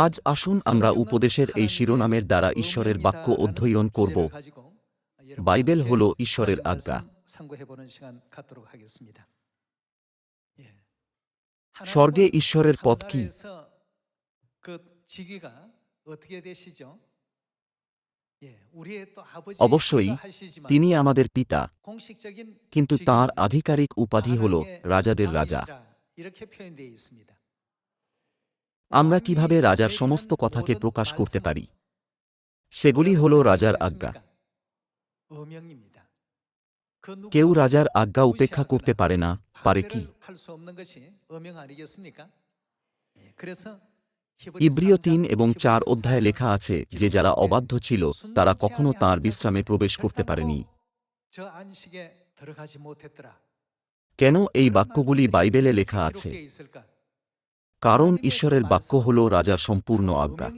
আজ আসুন আমরা উপদেশের এই শিরোনামের দ্বারা ঈশ্বরের বাক্য অধ্যয়ন করব। বাইবেল হল ঈশ্বরের আজ্ঞা। স্বর্গে ঈশ্বরের পথ কি? অবশ্যই তিনি আমাদের পিতা, কিন্তু তাঁর আধিকারিক উপাধি হল রাজাদের রাজা। আমরা কিভাবে রাজার সমস্ত কথাকে প্রকাশ করতে পারি? সেগুলি হল রাজার আজ্ঞা। কেউ রাজার আজ্ঞা উপেক্ষা করতে পারে না, পারে কি? ইব্রিয় ৩ এবং ৪ অধ্যায়ে লেখা আছে যে যারা অবাধ্য ছিল তারা কখনো তাঁর বিশ্রামে প্রবেশ করতে পারেনি। কেন এই বাক্যগুলি বাইবেলে লেখা আছে? কারণ ঈশ্বরের বাক্য হল রাজার সম্পূর্ণ আজ্ঞা।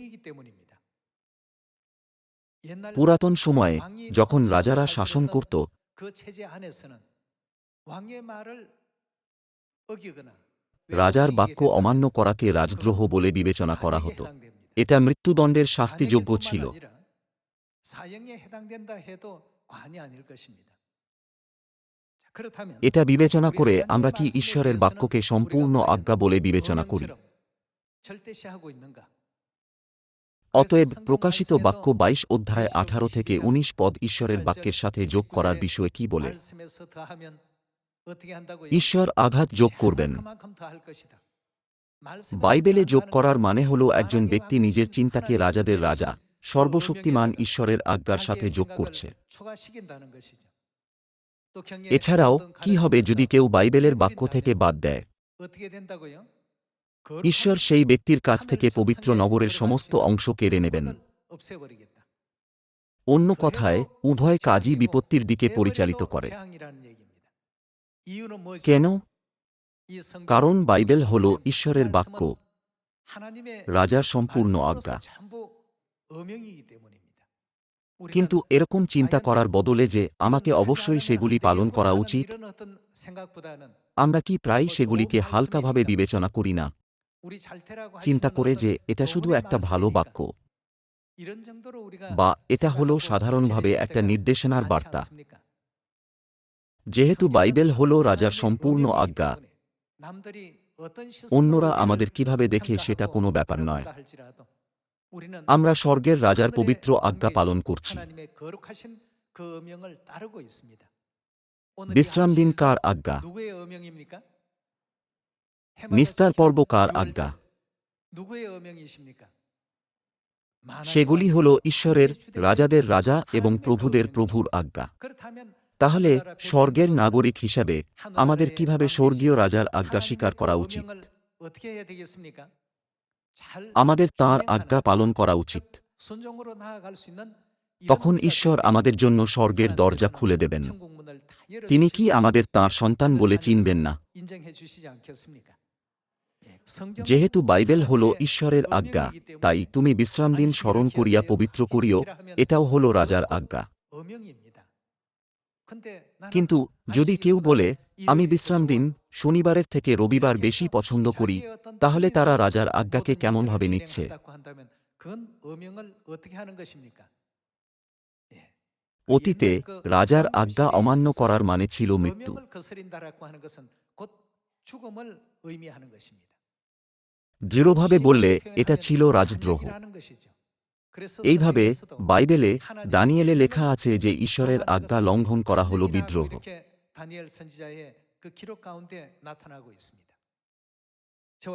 পুরাতন সময়ে যখন রাজারা শাসন করত, রাজার বাক্য অমান্য করাকে রাজদ্রোহ বলে বিবেচনা করা হতো। এটা মৃত্যুদণ্ডের শাস্তিযোগ্য ছিল। এটা বিবেচনা করে আমরা কি ঈশ্বরের বাক্যকে সম্পূর্ণ আজ্ঞা বলে বিবেচনা করি? অতএব প্রকাশিত বাক্য ২২ অধ্যায় ১৮ থেকে ১৯ পদ ঈশ্বরের বাক্যের সাথে যোগ করার বিষয়ে কি বলে? ঈশ্বর আঘাত যোগ করবেন। বাইবেলে যোগ করার মানে হল একজন ব্যক্তি নিজের চিন্তাকে রাজাদের রাজা, সর্বশক্তিমান ঈশ্বরের আজ্ঞার সাথে যোগ করছে। এছাড়াও কি হবে যদি কেউ বাইবেলের বাক্য থেকে বাদ দেয়? ঈশ্বর সেই ব্যক্তির কাছ থেকে পবিত্র নগরের সমস্ত অংশ কেড়ে নেবেন। অন্য কথায়, উভয় কাজই বিপত্তির দিকে পরিচালিত করে। কেন? কারণ বাইবেল হল ঈশ্বরের বাক্য, রাজার সম্পূর্ণ আজ্ঞা। কিন্তু এরকম চিন্তা করার বদলে যে আমাকে অবশ্যই সেগুলি পালন করা উচিত, আমরা কি প্রায়ই সেগুলিকে হালকাভাবে বিবেচনা করি না, চিন্তা করে যে এটা শুধু একটা ভালো বাক্য, বা এটা হল সাধারণভাবে একটা নির্দেশনার বার্তা? যেহেতু বাইবেল হল রাজার সম্পূর্ণ আজ্ঞা, অন্যরা আমাদের কিভাবে দেখে সেটা কোনো ব্যাপার নয়। আমরা স্বর্গের রাজার পবিত্র আজ্ঞা পালন করছি। বিশ্রাম দিন কার আজ্ঞা? নিস্তার পর্ব কার আজ্ঞা? সেগুলি হল ঈশ্বরের, রাজাদের রাজা এবং প্রভুদের প্রভুর আজ্ঞা। তাহলে স্বর্গের নাগরিক হিসাবে আমাদের কিভাবে স্বর্গীয় রাজার আজ্ঞা স্বীকার করা উচিত? আমাদের তাঁর আজ্ঞা পালন করা উচিত। তখন ঈশ্বর আমাদের জন্য স্বর্গের দরজা খুলে দেবেন। তিনি কি আমাদের তাঁর সন্তান বলে চিনবেন না? যেহেতু বাইবেল হল ঈশ্বরের আজ্ঞা, তাই তুমি বিশ্রাম দিন স্মরণ করিয়া পবিত্র করিও, এটাও হল রাজার আজ্ঞা। কিন্তু যদি কেউ বলে আমি বিশ্রাম দিন শনিবারের থেকে রবিবার বেশি পছন্দ করি, তাহলে তারা রাজার আজ্ঞাকে কেমনভাবে নিচ্ছে? অতীতে রাজার আজ্ঞা অমান্য করার মানে ছিল মৃত্যু। দৃঢ়ভাবে বললে এটা ছিল রাজদ্রোহ। এইভাবে বাইবেলে দানিয়েলে লেখা আছে যে ঈশ্বরের আজ্ঞা লঙ্ঘন করা হল বিদ্রোহ।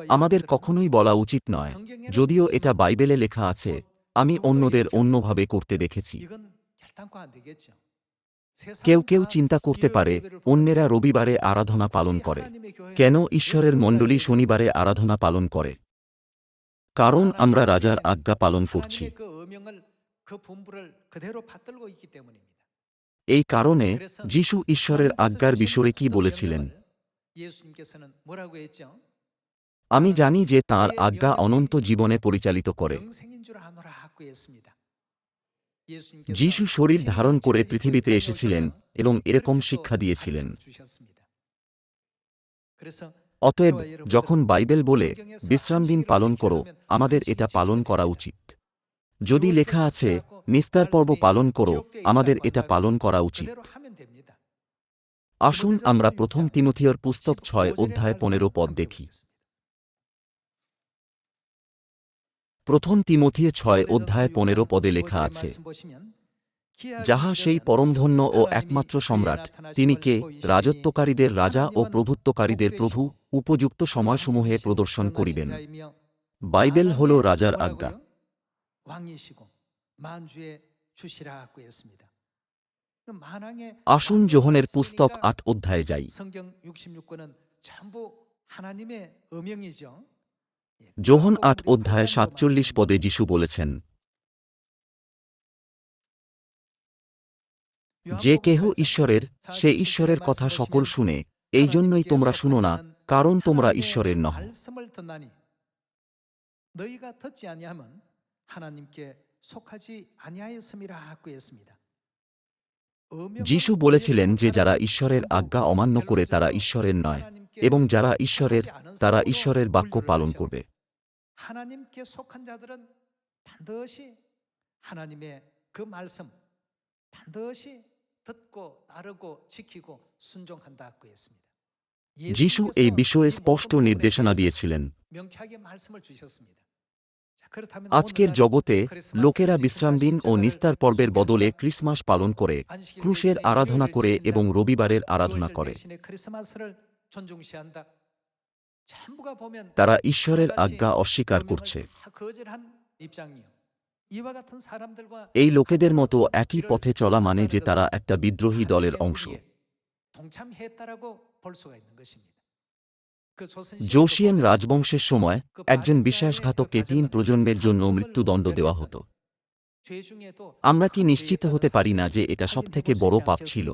আমাদের কখনোই বলা উচিত নয়, যদিও এটা বাইবেলে লেখা আছে, আমি অন্যদের অন্যভাবে করতে দেখেছি। কেউ কেউ চিন্তা করতে পারে অন্যেরা রবিবারে আরাধনা পালন করে, কেন ঈশ্বরের মণ্ডলী শনিবারে আরাধনা পালন করে? কারণ আমরা রাজার আজ্ঞা পালন করছি। এই কারণে যিশু ঈশ্বরের আজ্ঞার বিষয়ে কি বলেছিলেন? আমি জানি যে তাঁর আজ্ঞা অনন্ত জীবনে পরিচালিত করে। যিশু শরীর ধারণ করে পৃথিবীতে এসেছিলেন এবং এরকম শিক্ষা দিয়েছিলেন। অতএব যখন বাইবেল বলে বিশ্রাম দিন পালন করো, আমাদের এটা পালন করা উচিত। যদি লেখা আছে নিস্তার পর্ব পালন করো, আমাদের এটা পালন করা উচিত। আসুন আমরা প্রথম তিমথিয়র পুস্তক 6 অধ্যায় 15 পদ দেখি। প্রথম তিমথি 6 অধ্যায় 15 পদে লেখা আছে, যাহা সেই পরমধন্য ও একমাত্র সম্রাট, তিনি কে রাজত্বকারীদের রাজা ও প্রভুত্বকারীদের প্রভু, উপযুক্ত সময়সমূহে প্রদর্শন করিবেন। বাইবেল হল রাজার আজ্ঞা। আসুন যোহনের পুস্তক 8 অধ্যায়ে যাই। যোহন 8 অধ্যায় 47 পদে যিশু বলেছেন, যে কেহ ঈশ্বরের, সে ঈশ্বরের কথা সকল শুনে, এই জন্যই তোমরা শুনো না, কারণ তোমরা ঈশ্বরের নহ। যিশু বলেছিলেন যে যারা ঈশ্বরের আজ্ঞা অমান্য করে তারা ঈশ্বরের নয়, এবং যারা ঈশ্বরের, তারা ঈশ্বরের বাক্য পালন করবে। যিশু এই বিষয়ে স্পষ্ট নির্দেশনা দিয়েছিলেন। আজকের জগতে লোকেরা বিশ্রামদিন ও নিস্তার পর্বের বদলে ক্রিসমাস পালন করে, ক্রুশের আরাধনা করে এবং রবিবারের আরাধনা করে। তারা ঈশ্বরের আজ্ঞা অস্বীকার করছে। এই লোকেদের মতো একই পথে চলা মানে যে তারা একটা বিদ্রোহী দলের অংশ। জোশিয়ান রাজবংশের সময় একজন বিশ্বাসঘাতককে 3 প্রজন্মের জন্য মৃত্যুদণ্ড দেওয়া হতো। আমরা কি নিশ্চিত হতে পারি না যে এটা সবথেকে বড় পাপ ছিল?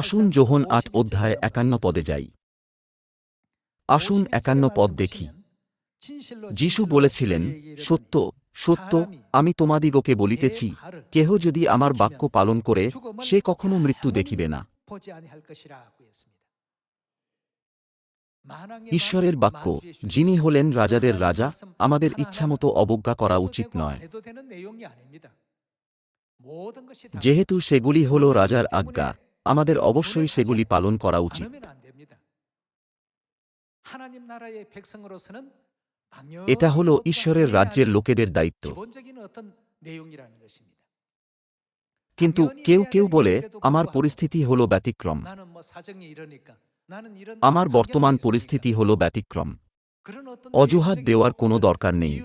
আসুন যোহন 8 অধ্যায় 51 পদে যাই। আসুন 51 পদ দেখি। যিশু বলেছিলেন, সত্য সত্য আমি তোমাদিগকে বলিতেছি, কেহ যদি আমার বাক্য পালন করে, সে কখনো মৃত্যু দেখিবে না। ঈশ্বরের বাক্য, যিনি হলেন রাজাদের রাজা, আমাদের ইচ্ছামতো অবজ্ঞা করা উচিত নয়। যেহেতু সেগুলি হল রাজার আজ্ঞা, আমাদের অবশ্যই সেগুলি পালন করা উচিত। এটা হল ঈশ্বরের রাজ্যের লোকেদের দায়িত্ব। কিন্তু কেউ কেউ বলে, আমার পরিস্থিতি হল ব্যতিক্রম, আমার বর্তমান পরিস্থিতি হল ব্যতিক্রম। অজুহাত দেওয়ার কোনো দরকার নেই।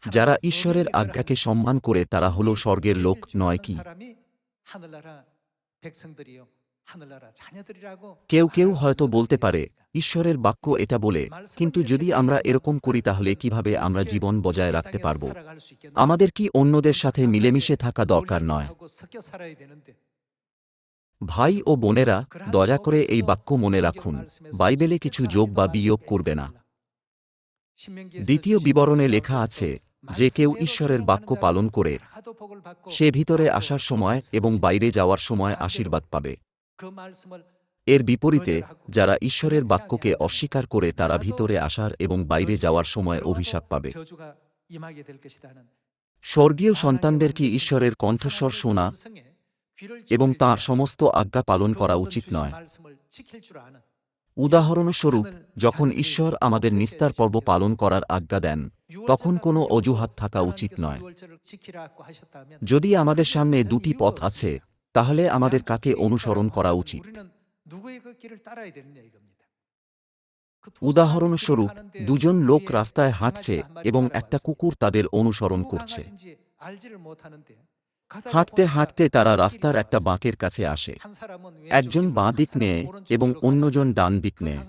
যারা ঈশ্বরের আজ্ঞাকে সম্মান করে তারা হল স্বর্গের লোক, নয় কি? কেউ কেউ হয়তো বলতে পারে, ঈশ্বরের বাক্য এটা বলে, কিন্তু যদি আমরা এরকম করি তাহলে কিভাবে আমরা জীবন বজায় রাখতে পারব? আমাদের কি অন্যদের সাথে মিলেমিশে থাকা দরকার নয়? ভাই ও বোনেরা, দয়া করে এই বাক্য মনে রাখুন, বাইবেলে কিছু যোগ বা বিয়োগ করবে না। দ্বিতীয় বিবরণে লেখা আছে, যে কেউ ঈশ্বরের বাক্য পালন করে, সে ভিতরে আসার সময় এবং বাইরে যাওয়ার সময় আশীর্বাদ পাবে। এর বিপরীতে, যারা ঈশ্বরের বাক্যকে অস্বীকার করে তারা ভিতরে আসার এবং বাইরে যাওয়ার সময় অভিশাপ পাবে। স্বর্গীয় সন্তানদের কি ঈশ্বরের কণ্ঠস্বর শোনা এবং তাঁর সমস্ত আজ্ঞা পালন করা উচিত নয়? উদাহরণস্বরূপ, যখন ঈশ্বর আমাদের নিস্তার পর্ব পালন করার আজ্ঞা দেন, তখন কোনো অজুহাত থাকা উচিত নয়। যদি আমাদের সামনে 2টি পথ আছে, তাহলে আমাদের কাকে অনুসরণ করা উচিত? উদাহরণস্বরূপ, 2 জন লোক রাস্তায় হাঁটছে এবং একটা কুকুর তাদের অনুসরণ করছে। হাঁটতে হাঁটতে তারা রাস্তার একটা বাঁকের কাছে আসে। একজন বাঁ দিক নেয় এবং অন্যজন ডান দিক নেয়,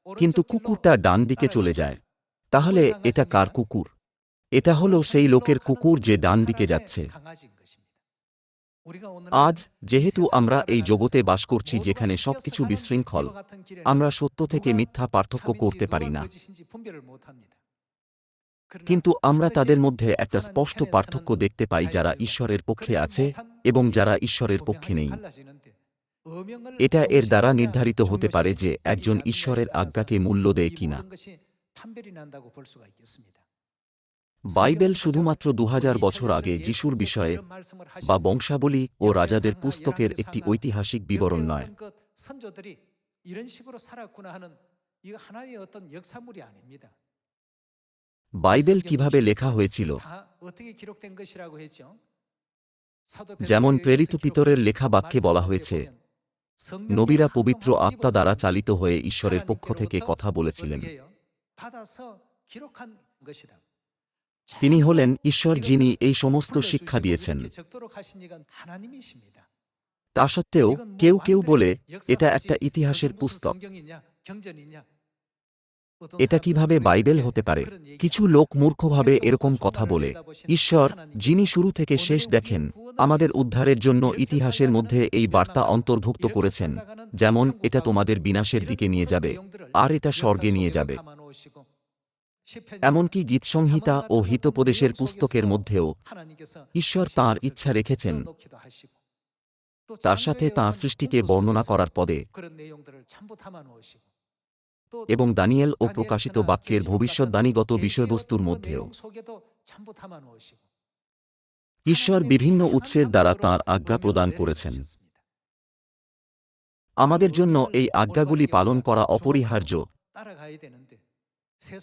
কিন্তু কুকুরটা ডান দিকে চলে যায়। তাহলে এটা কার কুকুর? এটা হলো সেই লোকের কুকুর যে ডান দিকে যাচ্ছে। আজ যেহেতু আমরা এই জগতে বাস করছি যেখানে সবকিছু বিশৃঙ্খল, আমরা সত্য থেকে মিথ্যা পার্থক্য করতে পারি না। কিন্তু আমরা তাদের মধ্যে একটা স্পষ্ট পার্থক্য দেখতে পাই, যারা ঈশ্বরের পক্ষে আছে এবং যারা ঈশ্বরের পক্ষে নেই। এটা এর দ্বারা নির্ধারিত হতে পারে যে একজন ঈশ্বরের আজ্ঞাকে মূল্য দেয় কিনা। বাইবেল শুধুমাত্র 2000 বছর আগে যিশুর বিষয়ে বা বংশাবলী ও রাজাদের পুস্তকের একটি ঐতিহাসিক বিবরণ নয়। বাইবেল কিভাবে লেখা হয়েছিল, যেমন প্রেরিত পিতরের লেখা বাক্যে বলা হয়েছে, নবীরা পবিত্র আত্মা দ্বারা চালিত হয়ে ঈশ্বরের পক্ষ থেকে কথা বলেছিলেন। তিনি হলেন ঈশ্বর যিনি এই সমস্ত শিক্ষা দিয়েছেন। তা সত্ত্বেও কেউ কেউ বলে এটা একটা ইতিহাসের পুস্তক। এটা কিভাবে বাইবেল হতে পারে? কিছু লোক মূর্খভাবে এরকম কথা বলে, ঈশ্বর যিনি শুরু থেকে শেষ দেখেন আমাদের উদ্ধারের জন্য ইতিহাসের মধ্যে এই বার্তা অন্তর্ভুক্ত করেছেন, যেমন এটা তোমাদের বিনাশের দিকে নিয়ে যাবে আর এটা স্বর্গে নিয়ে যাবে। এমনকি গীতসংহিতা ও হিতোপদেশের পুস্তকের মধ্যেও ঈশ্বর তাঁর ইচ্ছা রেখেছেন, তার সাথে তাঁর সৃষ্টিকে বর্ণনা করার পদে এবং দানিয়েল ও প্রকাশিত বাক্যের ভবিষ্যদ্বাণীগত বিষয়বস্তুর মধ্যেও ঈশ্বর বিভিন্ন উৎসের দ্বারা তাঁর আজ্ঞা প্রদান করেছেন। আমাদের জন্য এই আজ্ঞাগুলি পালন করা অপরিহার্য।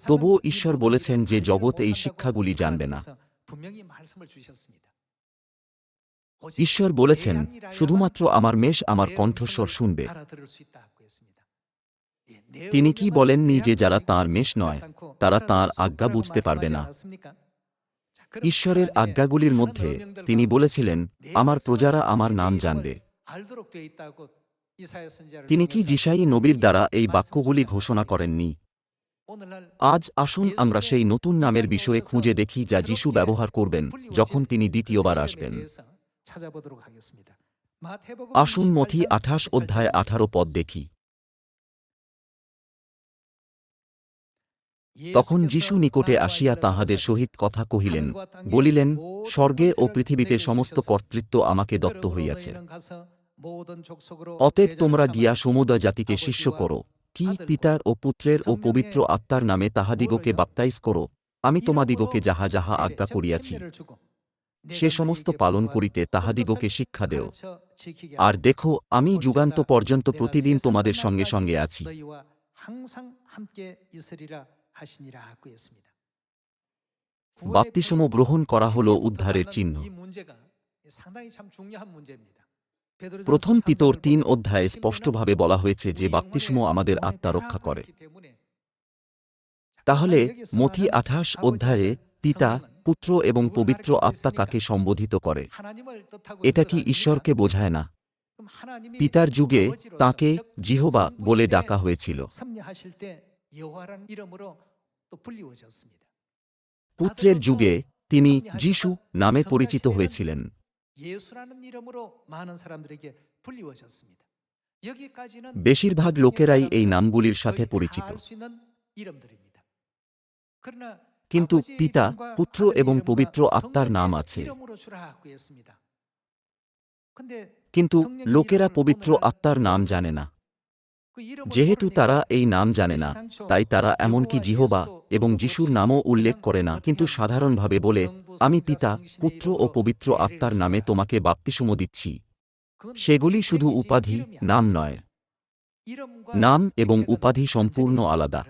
তবুও ঈশ্বর বলেছেন যে জগৎ এই শিক্ষাগুলি জানবে না। ঈশ্বর বলেছেন, শুধুমাত্র আমার মেষ আমার কণ্ঠস্বর শুনবে। তিনি কি বলেননি যে যারা তাঁর মেষ নয় তারা তাঁর আজ্ঞা বুঝতে পারবে না? ঈশ্বরের আজ্ঞাগুলির মধ্যে তিনি বলেছিলেন, আমার প্রজারা আমার নাম জানবে। তিনি কি যিশাই নবীর দ্বারা এই বাক্যগুলি ঘোষণা করেননি? আজ আসুন আমরা সেই নতুন নামের বিষয়ে খুঁজে দেখি যা যিশু ব্যবহার করবেন যখন তিনি দ্বিতীয়বার আসবেন। আসুন মথি 28 অধ্যায় 18 পদ দেখি। তখন যিশু নিকটে আসিয়া তাহাদের সহিত কথা কহিলেন, বলিলেন, স্বর্গে ও পৃথিবীতে সমস্ত কর্তৃত্ব আমাকে দত্ত হইয়াছে। অতএব তোমরা গিয়া সমুদয় জাতিকে শিষ্য করো, কি পিতার ও পুত্রের ও পবিত্র আত্মার নামে তাহাদিগকে বাপ্তাইজ করো, আমি তোমাদিগকে যাহা যাহা আজ্ঞা করিয়াছি সে সমস্ত পালন করিতে তাহাদিগকে শিক্ষা দেও। আর দেখো, আমি যুগান্ত পর্যন্ত প্রতিদিন তোমাদের সঙ্গে সঙ্গে আছি। বাপ্তিস্ম গ্রহণ করা হল উদ্ধারের চিহ্ন। প্রথম পিতর 3 অধ্যায়ে স্পষ্টভাবে বলা হয়েছে যে বাপ্তিস্ম আমাদের আত্মা রক্ষা করে। তাহলে মথি 28 অধ্যায়ে পিতা, পুত্র এবং পবিত্র আত্মা কাকে সম্বোধিত করে? এটা কি ঈশ্বরকে বোঝায় না? পিতার যুগে তাঁকে জিহোবা বলে ডাকা হয়েছিল। পুত্রের যুগে তিনি যিশু নামে পরিচিত হয়েছিলেন। বেশিরভাগ লোকেরাই এই নামগুলির সাথে পরিচিত। কিন্তু পিতা, পুত্র এবং পবিত্র আত্মার নাম আছে। কিন্তু লোকেরা পবিত্র আত্মার নাম জানে না। যেহেতু তারা এই নাম জানে না, তাই তারা এমনকি জিহোবা এবং যিশুর নামও উল্লেখ করে না, কিন্তু সাধারণভাবে বলে, আমি পিতা, পুত্র ও পবিত্র আত্মার নামে তোমাকে বাপ্তিস্ম দিচ্ছি। সেগুলি শুধু উপাধি, নাম নয়। নাম এবং উপাধি সম্পূর্ণ আলাদা।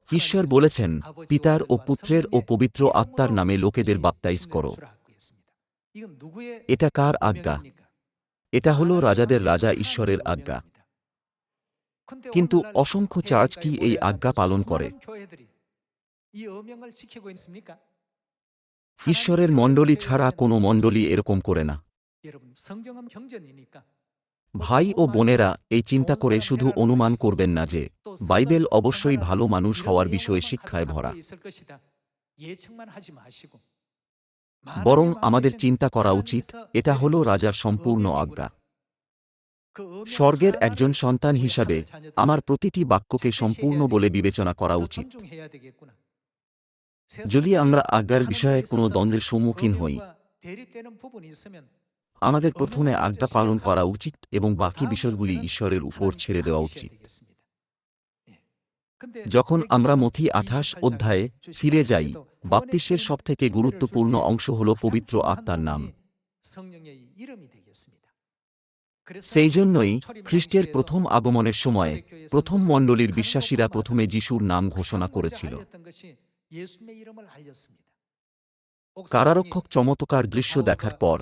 ঈশ্বর বলেছেন, পিতার ও পুত্রের ও পবিত্র আত্মার নামে লোকেদের বাপ্তাইজ করো। এটা কার আজ্ঞা? এটা হল রাজাদের রাজা ঈশ্বরের আজ্ঞা। কিন্তু অসংখ্য চার্চ কি এই আজ্ঞা পালন করে? ঈশ্বরের মণ্ডলী ছাড়া কোনো মণ্ডলী এরকম করে না। ভাই ও বোনেরা, এই চিন্তা করে শুধু অনুমান করবেন না যে বাইবেল অবশ্যই ভালো মানুষ হওয়ার বিষয়ে শিক্ষায় ভরা। বরং আমাদের চিন্তা করা উচিত, এটা হল রাজার সম্পূর্ণ আজ্ঞা। স্বর্গের একজন সন্তান হিসাবে আমার প্রতিটি বাক্যকে সম্পূর্ণ বলে বিবেচনা করা উচিত। যদি আমরা আজ্ঞার বিষয়ে কোনো দ্বন্দ্বের সম্মুখীন হই, আমাদের প্রথমে আজ্ঞা পালন করা উচিত এবং বাকি বিষয়গুলি ঈশ্বরের উপর ছেড়ে দেওয়া উচিত। যখন আমরা মথি 28 অধ্যায়ে ফিরে যাই, বাপ্তিস্মের সবথেকে গুরুত্বপূর্ণ অংশ হল পবিত্র আত্মার নাম। সেই জন্যই খ্রিস্টের প্রথম আগমনের সময় প্রথম মণ্ডলীর বিশ্বাসীরা প্রথমে যিশুর নাম ঘোষণা করেছিল। কারারক্ষক চমৎকার দৃশ্য দেখার পর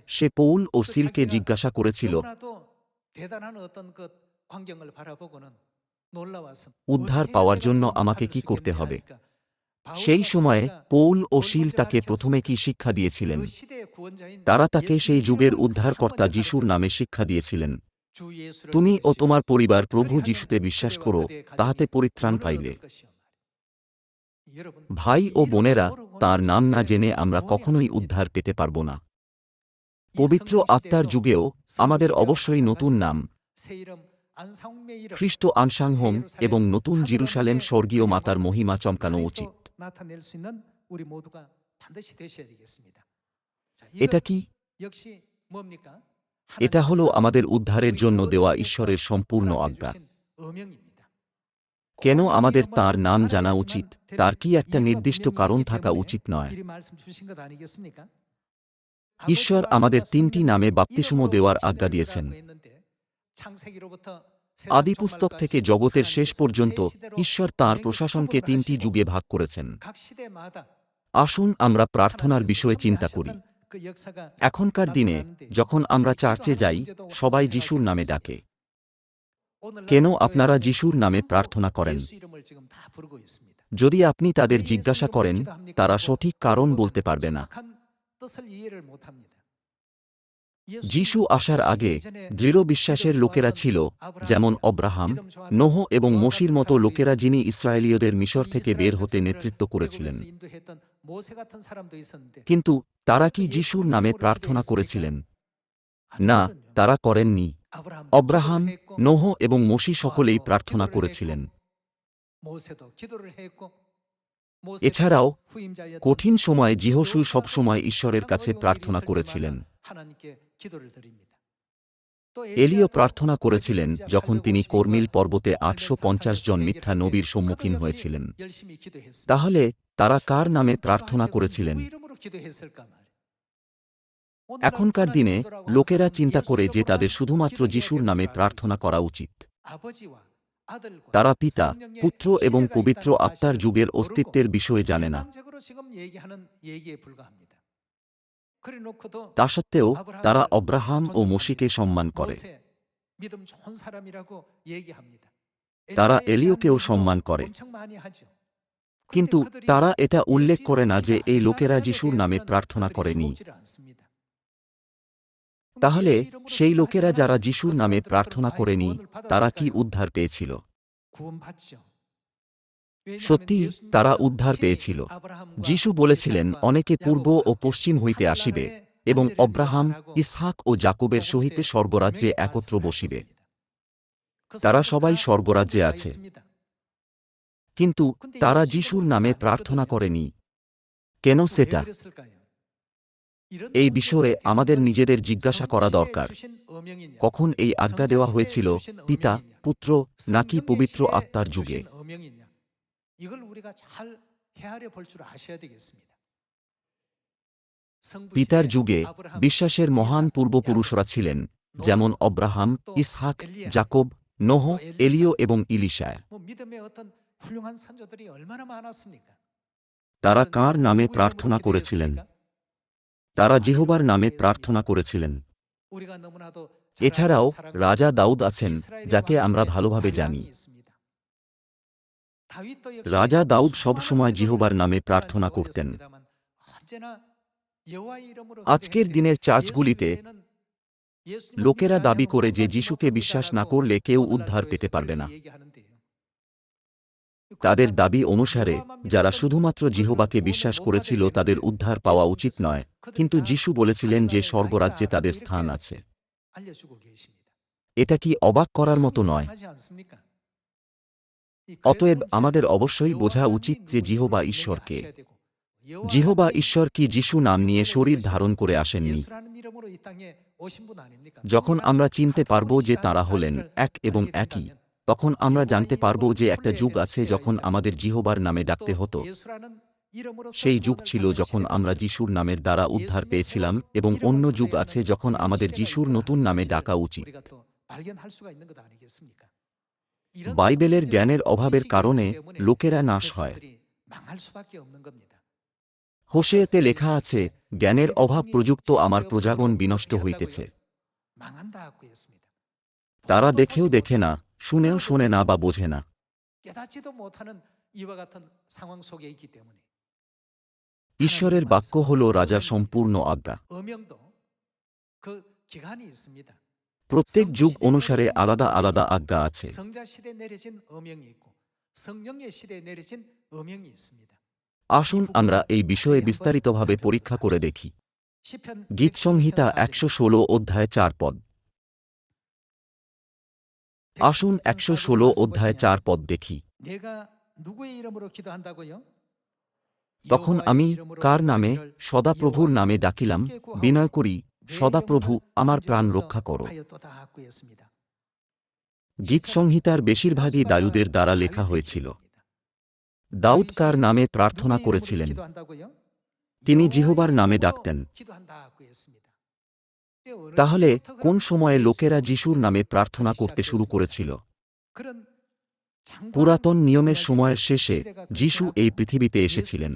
সে পৌল ও সিলকে জিজ্ঞাসা করেছিল, উদ্ধার পাওয়ার জন্য আমাকে কি করতে হবে? সেই সময়ে পৌল ও সিল তাকে প্রথমে কি শিক্ষা দিয়েছিলেন? তারা তাকে সেই যুগের উদ্ধারকর্তা যিশুর নামে শিক্ষা দিয়েছিলেন। তুমি ও তোমার পরিবার প্রভু যিশুতে বিশ্বাস করো, তাহাতে পরিত্রাণ পাইবে। ভাই ও বোনেরা, তাঁর নাম না জেনে আমরা কখনোই উদ্ধার পেতে পারব না। পবিত্র আত্মার যুগেও আমাদের অবশ্যই নতুন নাম খ্রিস্ট আনসাংহোম এবং নতুন জেরুসালেম স্বর্গীয় মাতার মহিমা চমকানো উচিত। এটা কি? এটা হল আমাদের উদ্ধারের জন্য দেওয়া ঈশ্বরের সম্পূর্ণ আজ্ঞা। কেন আমাদের তাঁর নাম জানা উচিত? তার কি একটা নির্দিষ্ট কারণ থাকা উচিত নয়? ঈশ্বর আমাদের 3টি নামে বাপ্তিস্ম দেওয়ার আজ্ঞা দিয়েছেন। আদিপুস্তক থেকে জগতের শেষ পর্যন্ত ঈশ্বর তাঁর প্রশাসনকে 3টি যুগে ভাগ করেছেন। আসুন আমরা প্রার্থনার বিষয়ে চিন্তা করি। এখনকার দিনে যখন আমরা চার্চে যাই, সবাই যিশুর নামে ডাকে। কেন আপনারা যিশুর নামে প্রার্থনা করেন? যদি আপনি তাদের জিজ্ঞাসা করেন, তারা সঠিক কারণ বলতে পারবে না। যিশু আসার আগে দৃঢ় বিশ্বাসের লোকেরা ছিল, যেমন অব্রাহাম, নোহ এবং মোশির মতো লোকেরা, যিনি ইসরায়েলীয়দের মিশর থেকে বের হতে নেতৃত্ব করেছিলেন। কিন্তু তারা কি যিশুর নামে প্রার্থনা করেছিলেন? না, তারা করেননি। অব্রাহাম, নোহ এবং মোশি সকলেই প্রার্থনা করেছিলেন। এছাড়াও কঠিন সময়ে যিহোশু সবসময় ঈশ্বরের কাছে প্রার্থনা করেছিলেন। এলিও প্রার্থনা করেছিলেন যখন তিনি কর্মিল পর্বতে 850 জন মিথ্যা নবীর সম্মুখীন হয়েছিলেন। তাহলে তারা কার নামে প্রার্থনা করেছিলেন? এখনকার দিনে লোকেরা চিন্তা করে যে তাদের শুধুমাত্র যিশুর নামে প্রার্থনা করা উচিত। তারা পিতা, পুত্র এবং পবিত্র আত্মার যুগের অস্তিত্বের বিষয়ে জানে না। তা সত্ত্বেও তারা অব্রাহাম ও মোশিকে সম্মান করে। তারা এলিওকেও সম্মান করে। কিন্তু তারা এটা উল্লেখ করে না যে এই লোকেরা যিশুর নামে প্রার্থনা করেনি। তাহলে সেই লোকেরা যারা যিশুর নামে প্রার্থনা করেনি, তারা কি উদ্ধার পেয়েছিল? সত্যি, তারা উদ্ধার পেয়েছিল। যিশু বলেছিলেন, অনেকে পূর্ব ও পশ্চিম হইতে আসিবে এবং অব্রাহাম, ইসহাক ও যাকবের সহিতে স্বর্গরাজ্যে একত্র বসিবে। তারা সবাই স্বর্গরাজ্যে আছে। কিন্তু তারা যিশুর নামে প্রার্থনা করেনি। কেন সেটা? এই বিষয়ে আমাদের নিজেদের জিজ্ঞাসা করা দরকার। কখন এই আজ্ঞা দেওয়া হয়েছিল, পিতা, পুত্র নাকি পবিত্র আত্মার যুগে? পিতার যুগে বিশ্বাসের মহান পূর্বপুরুষরা ছিলেন, যেমন অব্রাহাম, ইসহাক, যাকব, নোহ, এলিও এবং ইলিশা। তারা কার নামে প্রার্থনা করেছিলেন? তারা জিহোবার নামে প্রার্থনা করেছিলেন। এছাড়াও রাজা দাউদ আছেন, যাকে আমরা ভালোভাবে জানি। রাজা দাউদ সবসময় জিহোবার নামে প্রার্থনা করতেন। আজকের দিনের চার্চগুলিতে লোকেরা দাবি করে যে যিশুকে বিশ্বাস না করলে কেউ উদ্ধার পেতে পারবে না। তাদের দাবি অনুসারে যারা শুধুমাত্র জিহোবাকে বিশ্বাস করেছিল তাদের উদ্ধার পাওয়া উচিত নয়, কিন্তু যিশু বলেছিলেন যে স্বর্গরাজ্যে তাদের স্থান আছে। এটা কি অবাক করার মতো নয়? অতএব আমাদের অবশ্যই বোঝা উচিত যে জিহোবা ঈশ্বরকে। জিহোবা ঈশ্বর কি যিশু নাম নিয়ে শরীর ধারণ করে আসেননি? যখন আমরা চিনতে পারব যে তাঁরা হলেন এক এবং একই, তখন আমরা জানতে পারব যে একটা যুগ আছে যখন আমাদের জিহোবার নামে ডাকতে হতো। সেই যুগ ছিল যখন আমরা যিশুর নামের দ্বারা উদ্ধার পেয়েছিলাম, এবং অন্য যুগ আছে যখন আমাদের যিশুর নতুন নামে ডাকা উচিত। বাইবেলের জ্ঞানের অভাবের কারণে লোকেরা নাশ হয়। হোশেয়াতে লেখা আছে, জ্ঞানের অভাব প্রযুক্ত আমার প্রজাগণ বিনষ্ট হইতেছে। তারা দেখেও দেখে না, শুনেও শোনে না বা বোঝে না। ঈশ্বরের বাক্য হল রাজার সম্পূর্ণ আজ্ঞা। প্রত্যেক যুগ অনুসারে আলাদা আলাদা আজ্ঞা আছে। আসুন আমরা এই বিষয়ে বিস্তারিতভাবে পরীক্ষা করে দেখি। গীতসংহিতা ১১৬ অধ্যায় ৪ পদ। আসুন ১১৬ অধ্যায় ৪ পদ দেখি। তখন আমি কার নামে? সদাপ্রভুর নামে ডাকিলাম, বিনয় করি, সদাপ্রভু আমার প্রাণ রক্ষা করো। গীতসংহিতার বেশিরভাগই দাউদের দ্বারা লেখা হয়েছিল। দাউদ কার নামে প্রার্থনা করেছিলেন? তিনি জিহোবার নামে ডাকতেন। তাহলে কোন সময়ে লোকেরা যিশুর নামে প্রার্থনা করতে শুরু করেছিল? পুরাতন নিয়মের সময়ের শেষে যিশু এই পৃথিবীতে এসেছিলেন।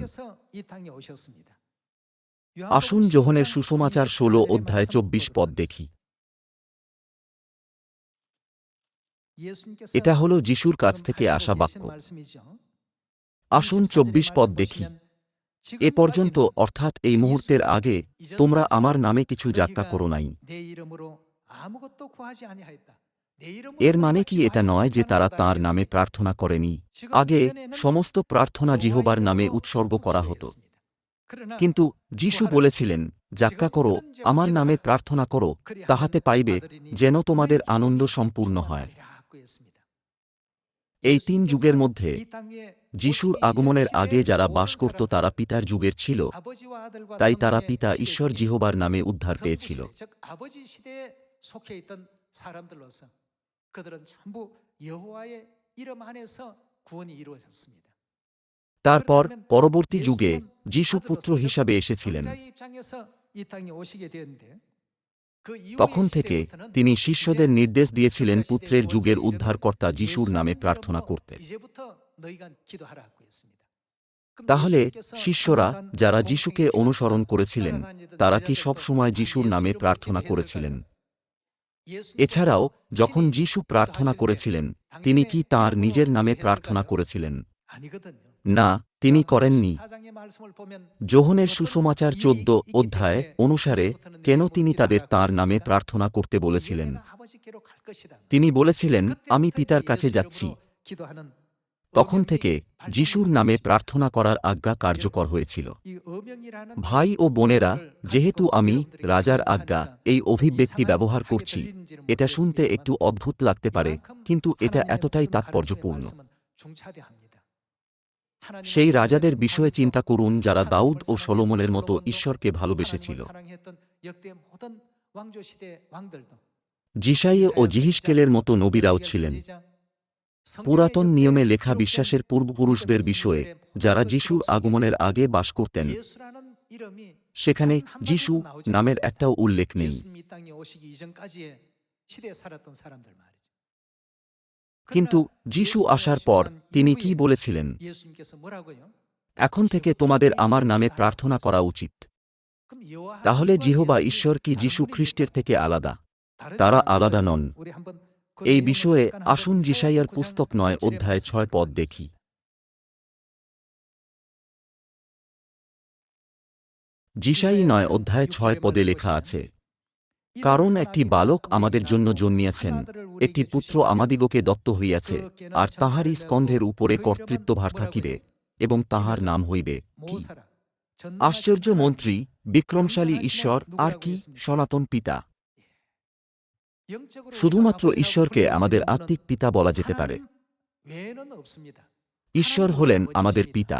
আসুন যোহনের সুসমাচার ১৬ অধ্যায় ২৪ পদ দেখি। এটা হল যিশুর কাছ থেকে আসা বাক্য। আসুন ২৪ পদ দেখি। এ পর্যন্ত, অর্থাৎ এই মুহূর্তের আগে, তোমরা আমার নামে কিছু যাত্রা করো নাই। এর মানে কি এটা নয় যে তারা তাঁর নামে প্রার্থনা করেনি? আগে সমস্ত প্রার্থনা জিহোবার নামে উৎসর্গ করা হতো। কিন্তু যিশু বলেছিলেন, যাক্কা করো, আমার নামে প্রার্থনা করো, তাহাতে পাইবে, যেন তোমাদের আনন্দ সম্পূর্ণ হয়। এই ৩ যুগের মধ্যে যিশুর আগমনের আগে যারা বাস করত তারা পিতার যুগের ছিল, তাই তারা পিতা ঈশ্বর জিহোবার নামে উদ্ধার পেয়েছিল। তারপর পরবর্তী যুগে যিশু পুত্র হিসাবে এসেছিলেন। তখন থেকে তিনি শিষ্যদের নির্দেশ দিয়েছিলেন পুত্রের যুগের উদ্ধারকর্তা যিশুর নামে প্রার্থনা করতে। তাহলে শিষ্যরা যারা যিশুকে অনুসরণ করেছিলেন, তারা কি সবসময় যিশুর নামে প্রার্থনা করেছিলেন? এছাড়াও যখন যিশু প্রার্থনা করেছিলেন, তিনি কি তাঁর নিজের নামে প্রার্থনা করেছিলেন? না, তিনি করেননি। যোহনের সুসমাচার ১৪ অধ্যায় অনুসারে কেন তিনি তাদের তাঁর নামে প্রার্থনা করতে বলেছিলেন? তিনি বলেছিলেন, আমি পিতার কাছে যাচ্ছি। তখন থেকে যিশুর নামে প্রার্থনা করার আজ্ঞা কার্যকর হয়েছিল। ভাই ও বোনেরা, যেহেতু আমি রাজার আজ্ঞা এই অভিব্যক্তি ব্যবহার করছি, এটা শুনতে একটু অদ্ভুত লাগতে পারে, কিন্তু এটা এতটাই তাৎপর্যপূর্ণ। সেই রাজাদের বিষয়ে চিন্তা করুন যারা দাউদ ও সলোমনের মতো ঈশ্বরকে ভালোবেসেছিল। যিশাইয়া ও যিহিজকেলের মতো নবীরাও ছিলেন। পুরাতন নিয়মে লেখা বিশ্বাসের পূর্বপুরুষদের বিষয়ে, যারা যিশুর আগমনের আগে বাস করতেন, সেখানে যিশু নামের একটাও উল্লেখ নেই। কিন্তু যিশু আসার পর তিনি কি বলেছিলেন? এখন থেকে তোমাদের আমার নামে প্রার্থনা করা উচিত। তাহলে জিহোবা ঈশ্বর কি যিশু খ্রিস্টের থেকে আলাদা? তারা আলাদা নন। এই বিষয়ে আসুন যিশাইয়ার পুস্তক ৯ অধ্যায় ৬ পদ দেখি। যিশাই ৯ অধ্যায় ৬ পদে লেখা আছে, কারণ একটি বালক আমাদের জন্য জন্মিয়াছেন, একটি পুত্র আমাদিগকে দত্ত হইয়াছে, আর তাঁহারই স্কন্ধের উপরে কর্তৃত্বভার থাকিবে, এবং তাঁহার নাম হইবে কি? আশ্চর্য মন্ত্রী, বিক্রমশালী ঈশ্বর, আর কি? সনাতন পিতা। শুধুমাত্র ঈশ্বরকে আমাদের আত্মিক পিতা বলা যেতে পারে। ঈশ্বর হলেন আমাদের পিতা।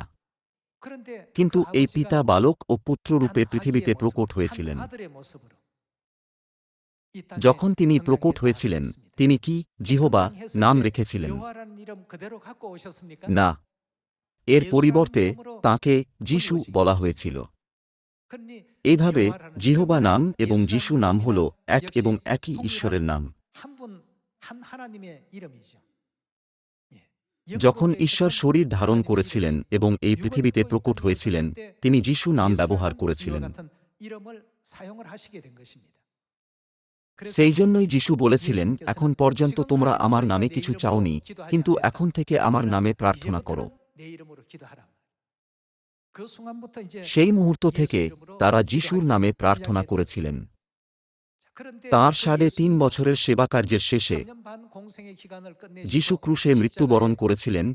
কিন্তু এই পিতা বালক ও পুত্ররূপে পৃথিবীতে প্রকট হয়েছিলেন। যখন তিনি প্রকট হয়েছিলেন, তিনি কি জিহোবা নাম রেখেছিলেন? না, এর পরিবর্তে তাঁকে যিশু বলা হয়েছিল। এইভাবে জিহোবা নাম এবং যিশু নাম হল এক এবং একই ঈশ্বরের নাম। যখন ঈশ্বর শরীর ধারণ করেছিলেন এবং এই পৃথিবীতে প্রকট হয়েছিলেন, তিনি যিশু নাম ব্যবহার করেছিলেন। সেই জন্যই যিশু বলেছিলেন, এখন পর্যন্ত তোমরা আমার নামে কিছু চাওনি, কিন্তু এখন থেকে আমার নামে প্রার্থনা করো। সেই মুহূর্ত থেকে তারা যিশুর নামে প্রার্থনা করেছিলেন। তাঁর ৩.৫ বছরের সেবাকার্যের শেষে যিশু ক্রুশে মৃত্যুবরণ করেছিলেন,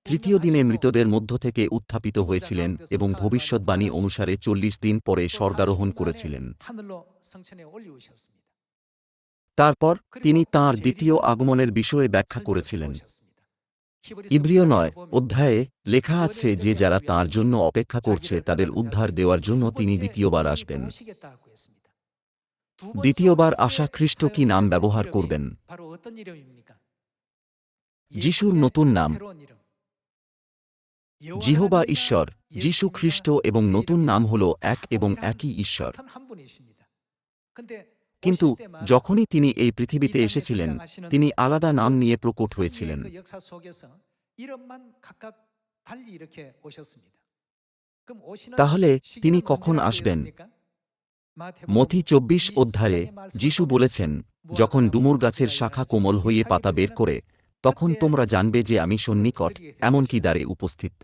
তৃতীয় দিনে মৃতদের মধ্য থেকে উত্থাপিত হয়েছিলেন এবং ভবিষ্যদ্বাণী অনুসারে ৪০ দিন পরে স্বর্গারোহণ করেছিলেন। তারপর তিনি তাঁর দ্বিতীয় আগমনের বিষয়ে ব্যাখ্যা করেছিলেন। ইব্রিয় ৯ অধ্যায়ে লেখা আছে যে যারা তাঁর জন্য অপেক্ষা করছে তাদের উদ্ধার দেওয়ার জন্য তিনি দ্বিতীয়বার আসবেন। দ্বিতীয়বার আসা খ্রিস্ট কি নাম ব্যবহার করবেন? যিশুর নতুন নাম। জিহোবা ঈশ্বর, যিশু খ্রিস্ট এবং নতুন নাম হল এক এবং একই ঈশ্বর। কিন্তু যখনই তিনি এই পৃথিবীতে এসেছিলেন, তিনি আলাদা নাম নিয়ে প্রকট হয়েছিলেন। তাহলে তিনি কখন আসবেন? মথি ২৪ অধ্যায়ে যিশু বলেছেন, যখন ডুমুর গাছের শাখা কোমল হয়ে পাতা বের করে, তখন তোমরা জানবে যে আমি সন্নিকট, এমনকি দ্বারে উপস্থিত।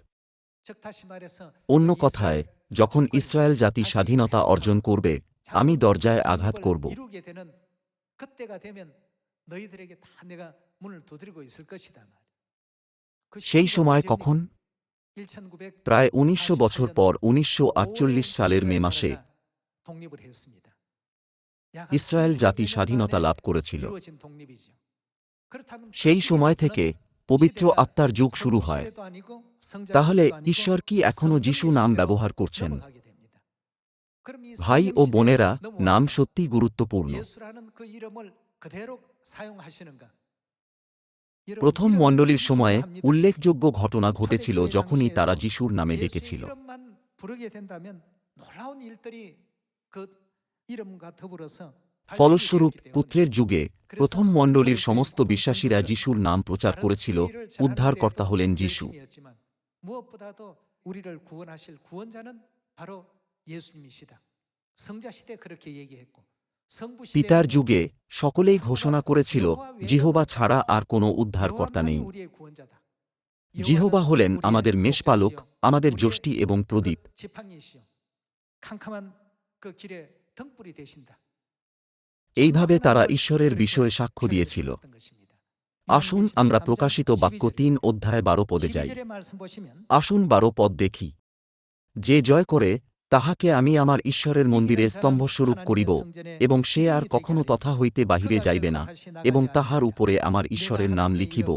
অন্য কথায়, যখন ইসরায়েল জাতি স্বাধীনতা অর্জন করবে, আমি দরজায় আঘাত করব। সেই সময় কখন? প্রায় ১৯০০ বছর পর ১৯৪৮ সালের মে মাসে ইসরায়েল জাতি স্বাধীনতা লাভ করেছিল। সেই সময় থেকে পবিত্র আত্মার যুগ শুরু হয়। তাহলে ঈশ্বর কি এখনও যিশু নাম ব্যবহার করছেন? ভাই ও বোনেরা, নাম সত্যি গুরুত্বপূর্ণ। প্রথম মণ্ডলীর সময়ে উল্লেখযোগ্য ঘটনা ঘটেছিল যখনই তারা যিশুর নামে ডেকেছিল। ফলস্বরূপ পুত্রের যুগে প্রথম মণ্ডলীর সমস্ত বিশ্বাসীরা যিশুর নাম প্রচার করেছিল। উদ্ধারকর্তা হলেন যিশু। পিতার যুগে সকলেই ঘোষণা করেছিল, জিহোবা ছাড়া আর কোনো উদ্ধারকর্তা নেই। জিহোবা হলেন আমাদের মেষপালক, আমাদের যষ্টি এবং প্রদীপ। এইভাবে তারা ঈশ্বরের বিষয়ে সাক্ষ্য দিয়েছিল। আসুন আমরা প্রকাশিত বাক্য ৩ অধ্যায় ১২ পদে যাই। আসুন ১২ পদ দেখি। যে জয় করে, তাহাকে আমি আমার ঈশ্বরের মন্দিরে স্তম্ভস্বরূপ করিব, এবং সে আর কখনো তথা হইতে বাহিরে যাইবে না, এবং তাহার উপরে আমার ঈশ্বরের নাম লিখিব,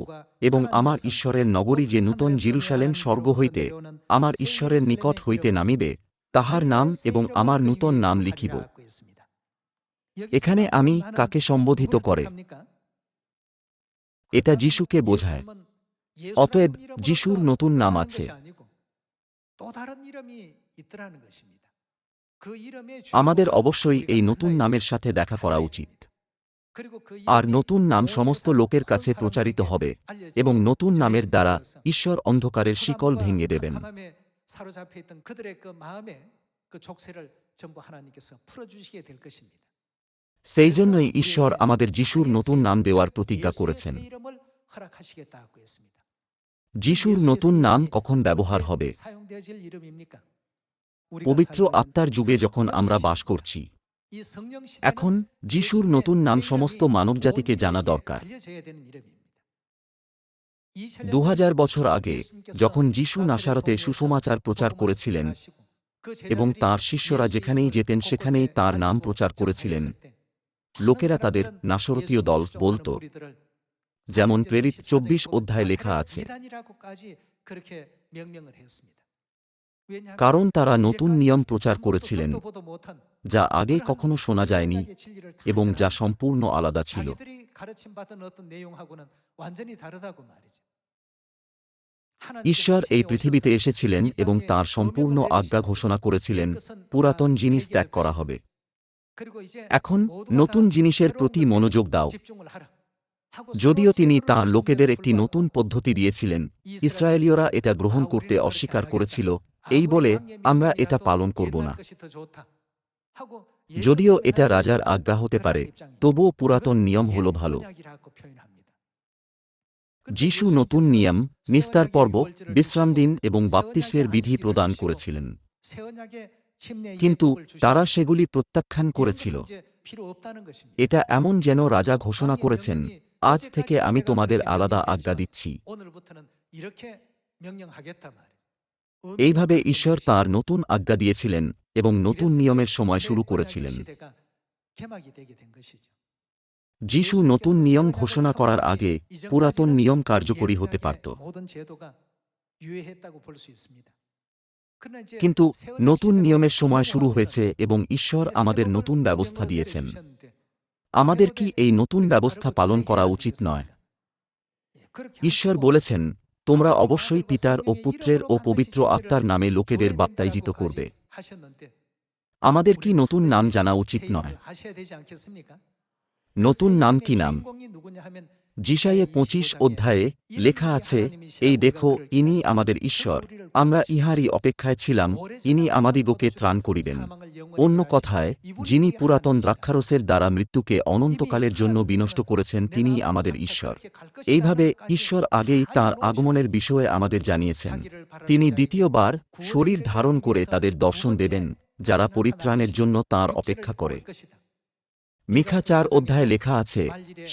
এবং আমার ঈশ্বরের নগরী যে নূতন জেরুসালেম স্বর্গ হইতে আমার ঈশ্বরের নিকট হইতে নামিবে, তাহার নাম এবং আমার নূতন নাম লিখিব। এখানে আমি কাকে সম্বোধিত করে? এটা যিশুকে বোঝায়। অতএব যিশুর নতুন নাম আছে। আমাদের অবশ্যই এই নতুন নামের সাথে দেখা করা উচিত। আর নতুন নাম সমস্ত লোকের কাছে প্রচারিত হবে, এবং নতুন নামের দ্বারা ঈশ্বর অন্ধকারের শিকল ভেঙে দেবেন। সেই জন্যই ঈশ্বর আমাদের যিশুর নতুন নাম দেওয়ার প্রতিজ্ঞা করেছেন। যিশুর নতুন নাম কখন ব্যবহার হবে? পবিত্র আত্মার যুগে যখন আমরা বাস করছি। এখন যিশুর নতুন নাম সমস্ত মানবজাতিকে জানা দরকার। ২০০০ বছর আগে যখন যিশু নাসারতে সুসমাচার প্রচার করেছিলেন এবং তাঁর শিষ্যরা যেখানেই যেতেন সেখানেই তাঁর নাম প্রচার করেছিলেন, লোকেরা তাদের নাসরতীয় দল বলত, যেমন প্রেরিত ২৪ অধ্যায়ে লেখা আছে। কারণ তারা নতুন নিয়ম প্রচার করেছিলেন যা আগে কখনো শোনা যায়নি এবং যা সম্পূর্ণ আলাদা ছিল। ঈশ্বর এই পৃথিবীতে এসেছিলেন এবং তাঁর সম্পূর্ণ আজ্ঞা ঘোষণা করেছিলেন, পুরাতন জিনিস ত্যাগ করা হবে। এখন নতুন জিনিসের প্রতি মনোযোগ দাও। যদিও তিনি তাঁর লোকেদের একটি নতুন পদ্ধতি দিয়েছিলেন, ইসরায়েলীয়রা এটা গ্রহণ করতে অস্বীকার করেছিল, এই বলে, আমরা এটা পালন করব না। যদিও এটা রাজার আজ্ঞা হতে পারে, তবুও পুরাতন নিয়ম হল ভালো। যিশু নতুন নিয়ম, নিস্তার পর্ব, বিশ্রাম দিন এবং বাপ্তিস্মের বিধি প্রদান করেছিলেন, কিন্তু তারা সেগুলি প্রত্যাখ্যান করেছিল। এটা এমন যেন রাজা ঘোষণা করেছেন, আজ থেকে আমি তোমাদের আলাদা আজ্ঞা দিচ্ছি। এইভাবে ঈশ্বর তাঁর নতুন আজ্ঞা দিয়েছিলেন এবং নতুন নিয়মের সময় শুরু করেছিলেন। যিশু নতুন নিয়ম ঘোষণা করার আগে পুরাতন নিয়ম কার্যকরী হতে পারত, কিন্তু নতুন নিয়মের সময় শুরু হয়েছে এবং ঈশ্বর আমাদের নতুন ব্যবস্থা দিয়েছেন। আমাদের কি এই নতুন ব্যবস্থা পালন করা উচিত নয়? ঈশ্বর বলেছেন, তোমরা অবশ্যই পিতার ও পুত্রের ও পবিত্র আত্মার নামে লোকেদের বাপ্তাইজিত করবে। আমাদের কি নতুন নাম জানা উচিত নয়? নতুন নাম কি নাম? যিশাইয়া 25 অধ্যায়ে লেখা আছে, এই দেখো, ইনি আমাদের ঈশ্বর, আমরা ইহারই অপেক্ষায় ছিলাম, ইনি আমাদিগকে ত্রাণ করিবেন। অন্য কথায়, যিনি পুরাতন দ্রাক্ষারসের দ্বারা মৃত্যুকে অনন্তকালের জন্য বিনষ্ট করেছেন, তিনিই আমাদের ঈশ্বর। এইভাবে ঈশ্বর আগেই তাঁর আগমনের বিষয়ে আমাদের জানিয়েছেন। তিনি দ্বিতীয়বার শরীর ধারণ করে তাদের দর্শন দেবেন, যারা পরিত্রাণের জন্য তাঁর অপেক্ষা করে। মিখা 4 অধ্যায়ে লেখা আছে,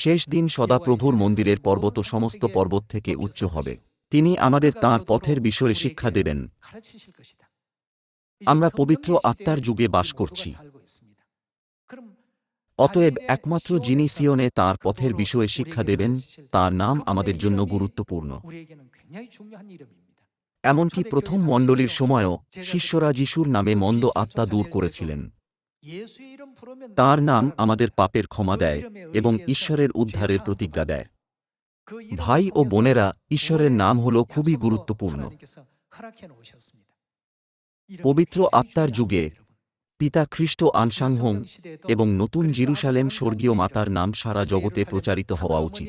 শেষ দিন সদাপ্রভুর মন্দিরের পর্বত সমস্ত পর্বত থেকে উচ্চ হবে। তিনি আমাদের তাঁর পথের বিষয়ে শিক্ষা দেবেন। আমরা পবিত্র আত্মার যুগে বাস করছি। অতএব একমাত্র যিনি সিয়নে তাঁর পথের বিষয়ে শিক্ষা দেবেন, তাঁর নাম আমাদের জন্য গুরুত্বপূর্ণ। এমনকি প্রথম মণ্ডলীর সময়ও শিষ্যরা যিশুর নামে মন্দ আত্মা দূর করেছিলেন। তাঁর নাম আমাদের পাপের ক্ষমা দেয় এবং ঈশ্বরের উদ্ধারের প্রতিজ্ঞা দেয়। ভাই ও বোনেরা, ঈশ্বরের নাম হল খুবই গুরুত্বপূর্ণ। পবিত্র আত্মার যুগে পিতা খ্রিস্ট আনসাংহোং এবং নতুন জেরুসালেম স্বর্গীয় মাতার নাম সারা জগতে প্রচারিত হওয়া উচিত।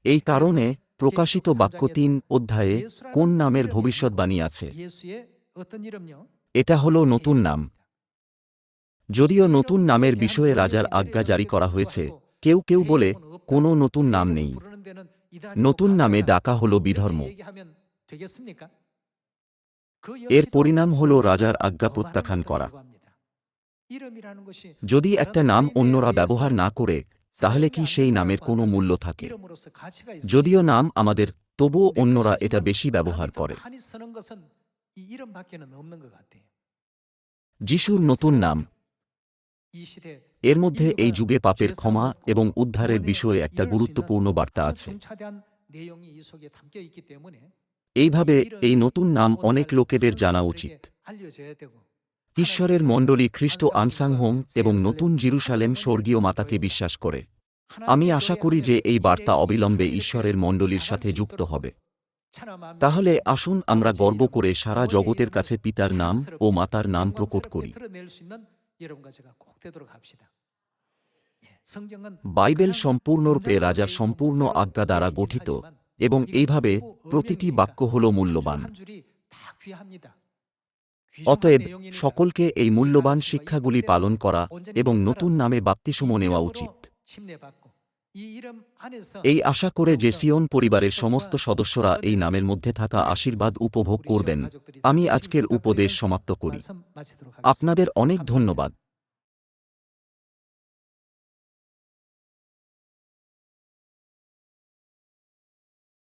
এই কারণে প্রকাশিত বাক্য 3 অধ্যায়ে কোন নামের ভবিষ্যৎবাণী আছে? এটা হল নতুন নাম। যদিও নতুন নামের বিষয়ে রাজার আজ্ঞা জারি করা হয়েছে, কেউ কেউ বলে কোনো নতুন নাম নেই। নতুন নামে ডাকা হল বিধর্ম। এর পরিণাম হল রাজার আজ্ঞা প্রত্যাখ্যান করা। যদি একটা নাম অন্যরা ব্যবহার না করে, তাহলে কি সেই নামের কোনো মূল্য থাকে? যদিও নাম আমাদের, তবুও অন্যরা এটা বেশি ব্যবহার করে। যিশুর নতুন নাম, এর মধ্যে এই যুগে পাপের ক্ষমা এবং উদ্ধারের বিষয়ে একটা গুরুত্বপূর্ণ বার্তা আছে। এইভাবে এই নতুন নাম অনেক লোকেদের জানা উচিত। ঈশ্বরের মণ্ডলী খ্রিস্ট আনসাংহোং এবং নতুন জেরুসালেম স্বর্গীয় মাতাকে বিশ্বাস করে। আমি আশা করি যে এই বার্তা অবিলম্বে ঈশ্বরের মণ্ডলীর সাথে যুক্ত হবে। তাহলে আসুন আমরা গর্ব করে সারা জগতের কাছে পিতার নাম ও মাতার নাম প্রকট করি। বাইবেল সম্পূর্ণরূপে রাজার সম্পূর্ণ আজ্ঞা দ্বারা গঠিত এবং এইভাবে প্রতিটি বাক্য হল মূল্যবান। অতএব সকলকে এই মূল্যবান শিক্ষাগুলি পালন করা এবং নতুন নামে বাপ্তিস্ম নেওয়া উচিত। এই আশা করে যে সিয়ন পরিবারের সমস্ত সদস্যরা এই নামের মধ্যে থাকা আশীর্বাদ উপভোগ করবেন, আমি আজকের উপদেশ সমাপ্ত করি। আপনাদের অনেক ধন্যবাদ।